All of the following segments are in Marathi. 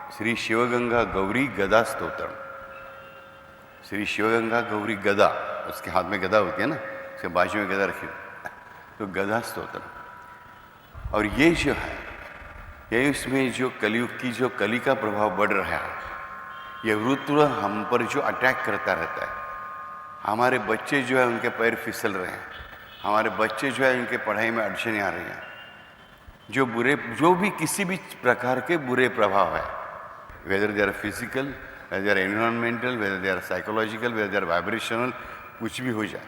श्री शिवगंगा गौरी गदा स्तोत्रम। श्री शिवगंगा गौरी गदा, उसके हाथ में गदा होती है ना, उसके बाजू में गदा रखी तो गदा स्तोत्रम। और ये जो है, ये इसमें जो कलयुग की जो कली का प्रभाव बढ़ रहा है, ये रुद्र हम पर जो अटैक करता रहता है, हमारे बच्चे जो है उनके पैर फिसल रहे हैं, हमारे बच्चे जो है उनके पढ़ाई में अड़चने आ रही हैं, जो भी किसी भी प्रकार के बुरे प्रभाव है, whether they are physical, whether they are environmental, whether they are psychological, whether they are vibrational, कुछ भी हो जाए,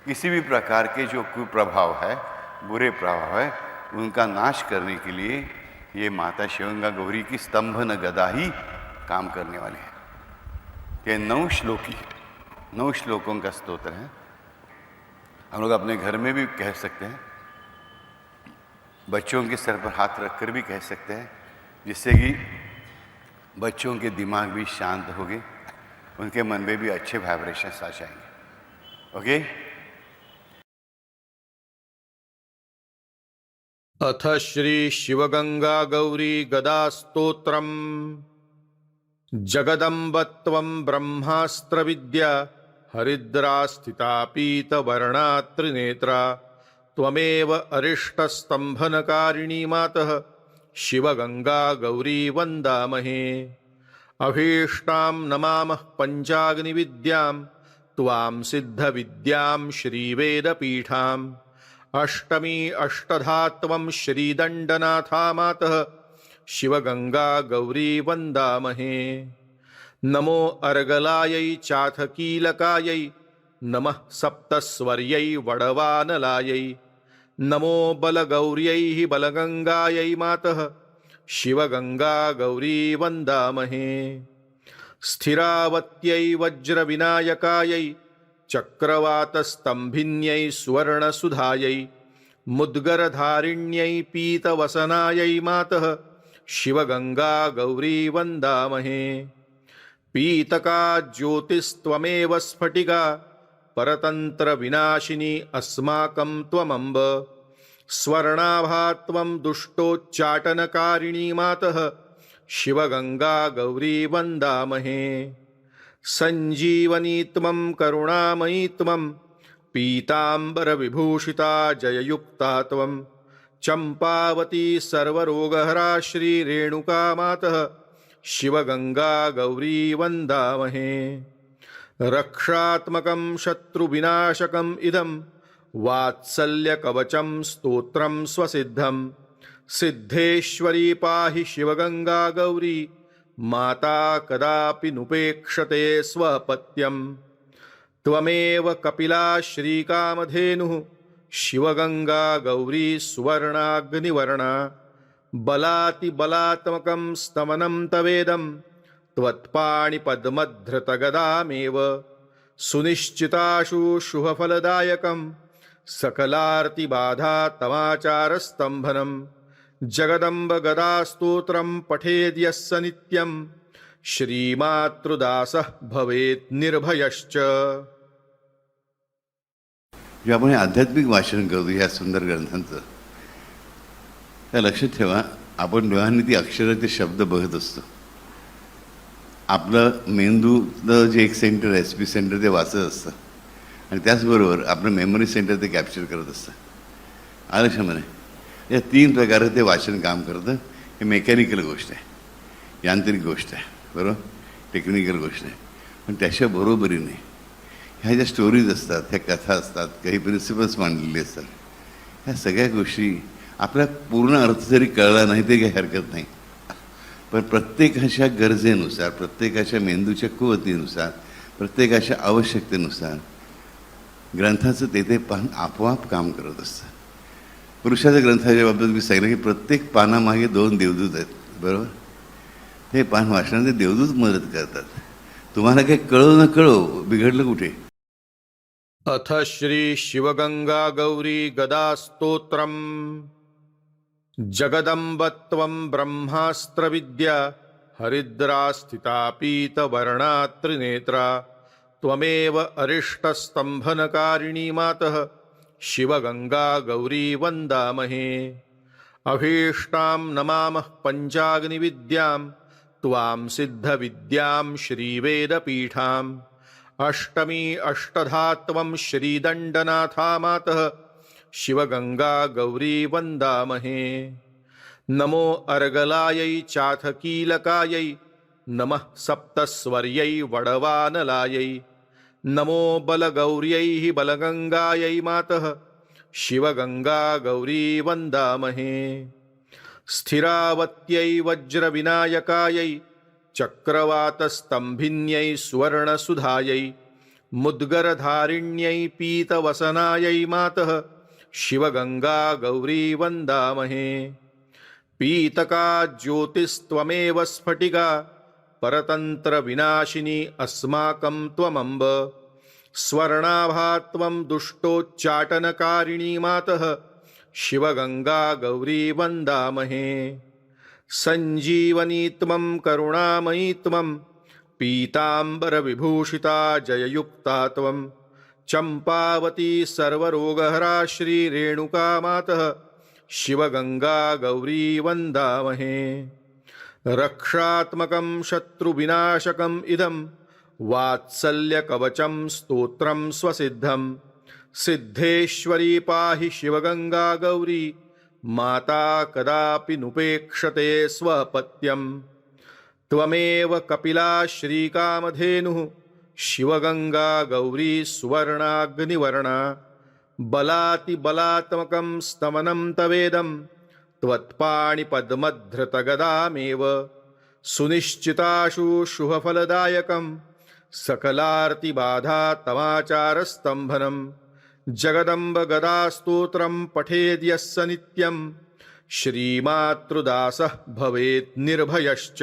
किसी भी प्रकार के जो कुप्रभाव है, बुरे प्रभाव है, उनका नाश करने के लिए ये माता शिवगंगा गौरी की स्तंभन गदा ही काम करने वाले हैं। ये 9 श्लोकों का स्तोत्र है। हम लोग अपने घर में भी कह सकते हैं, बच्चों के सर पर हाथ रखकर भी कह सकते हैं, जिससे कि बच्चों के दिमाग भी शांत होंगे, उनके मन में भी अच्छे वाइब्रेशंस आ जाएंगे। ओके। अथ श्री शिवगंगा गौरी गदा स्तोत्रम। जगदम्बत्वं ब्रह्मास्त्र विद्या हरिद्रा स्थिता पीतवर्णा त्रिनेत्रा त्वमेव अरिष्टस्तंभनकारिणी मातः शिवगंगा गौरी वंदामहे। अभीष्टां नमामः पंचाग्निविद्यां त्वां सिद्धविद्यां श्रीवेदपीठाम्। अष्टमी अष्टधा त्वं श्रीदण्डनाथा मातः शिवगंगा गौरी वंदामहे। नमो अर्गलायै चाथ कीलकायै नमः सप्तस्वर्यै वडवानलायै। नमो बलगौर्यै बलगंगायै मातः शिवगंगा गौरी वंदामहे। स्थिरावत्यै वज्रविनायकायै चक्रवातस्तंभिन्यै सुवर्णसुधायै मुद्गरधारिण्यै पीतवसनायै मातः शिवगंगा गौरी वंदामहे। पीतका ज्योतिस्त्वमेव स्फटिका परतंत्रविनाशिनी अस्माकं त्वमम्ब। स्वर्णाभा त्वं दुष्टोच्चाटनकारिणी मातः शिवगंगा गौरी वंदामहे। संजीवनी त्वं करुणामयी त्वं पीतांबरविभूषिता जययुक्ता त्वं। चंपावती सर्वरोगहरा श्रीरेणुका मातः शिवगंगा गौरी वंदामहे। रक्षात्मकं शत्रुविनाशकम् इदं वात्सल्यकवचं स्तोत्रं स्वसिद्धं। सिद्धेश्वरी पाहि शिवगंगा गौरी माता कदापि नुपेक्षते स्वपत्यं। त्वमेव कपिला श्रीकामधेनुः शिवगंगा गौरी सुवर्णाग्निवर्णा। बलातिबलात्मकं स्तमनं तवेदं त्वत्पाणिपद्मधृतगदामेव। सुनिश्चिताशु शुभफलदायकं सकलार्तिबाधा तमाचारस्तंभनम्। जगदम्ब गदा स्तोत्रं पठेद्यस्य नित्यं श्रीमातृदासः भवेत् निर्भयश्च। जे आपण आध्यात्मिक वाचन करतो ह्या सुंदर ग्रंथांचं, त्या लक्षात ठेवा, आपण डोळ्यांनी ती अक्षरं, ते शब्द बघत असतो. आपलं मेंदूचं जे एक सेंटर एस पी सेंटर ते वाचत असतं, आणि त्याचबरोबर आपलं मेमरी सेंटर ते कॅप्चर करत असतं. आलक्षामध्ये या 3 प्रकारे ते वाचन काम करतं. हे मेकॅनिकल गोष्ट आहे, यांत्रिक गोष्ट आहे, बरोबर, टेक्निकल गोष्ट आहे. पण त्याच्या बरोबरीने ह्या ज्या स्टोरीज असतात, ह्या कथा असतात, काही प्रिन्सिपल्स मांडलेले असतात, ह्या सगळ्या गोष्टी आपल्या पूर्ण अर्थ जरी कळला नाही ते काही हरकत नाही, पण प्रत्येकाच्या गरजेनुसार, प्रत्येकाच्या मेंदूच्या कुवतीनुसार, प्रत्येकाच्या आवश्यकतेनुसार ग्रंथाचं ते पान आपोआप काम करत असतं. पुरुषाच्या ग्रंथाच्या बाबतीत मी सांगितलं की प्रत्येक पानामागे 2 देवदूत आहेत, बरोबर. हे पान वाचण्याचे देवदूत मदत करतात. तुम्हाला काही कळो न कळो, बिघडलं कुठे. अथ श्री शिवगंगा गौरी गदा स्तोत्रम। जगदम्बत्वं ब्रह्मास्त्र विद्या हरिद्रा स्थिता पीतवर्णा त्रिनेत्रा त्वमेव अरिष्टस्तंभनकारिणी मातः शिवगंगा गौरी वंदामहे। अभीष्टां नमामः पंचाग्निविद्यां त्वां सिद्धविद्यां श्रीवेदपीठाम् अष्टमी अष्टधात्वं श्रीदण्डनाथा मातः शिवगङ्गा गौरी वन्दामहे। नमो अर्गलायै चाथ कीलकायै नमः सप्तस्वर्यै वडवानलायै। नमो बलगौर्यै बलगङ्गायै मातः शिवगङ्गा गौरी वन्दामहे। स्थिरावत्यै वज्रविनायकायै चक्रवातस्तम्भिन्यै सुवर्णसुधायै मुद्गरधारिण्यै पीतवसनायै मातः शिवगङ्गा गौरी वन्दामहे। पीतका ज्योतिस्त्वमेव स्फटिका परतन्त्रविनाशिनी अस्माकं त्वमम्ब। स्वर्णाभा त्वं दुष्टोच्चाटनकारिणी मातः शिवगङ्गा गौरी वन्दामहे। सञ्जीवनी त्वं करुणामयी त्वं पीताम्बरविभूषिता जययुक्ता त्वं चम्पावती सर्वरोगहरा श्रीरेणुका मातः शिवगङ्गा गौरी वन्दामहे। रक्षात्मकं शत्रुविनाशकम् इदं वात्सल्यकवचं स्तोत्रं स्वसिद्धं। सिद्धेश्वरी पाहि शिवगङ्गा गौरी माता कदापि नुपेक्षते स्वपत्यम्। त्वमेव कपिला श्रीकामधेनुः शिवगङ्गा गौरी सुवर्णाग्निवर्णा। बलातिबलात्मकं स्तमनं तवेदं त्वत्पाणिपद्मधृतगदामेव। सुनिश्चिताशु शुभफलदायकं सकलार्तिबाधातमाचारस्तम्भनं। जगदम्ब गदास्तोत्रं पठेद्यस्य नित्यं श्रीमातृदासः भवेत् निर्भयश्च।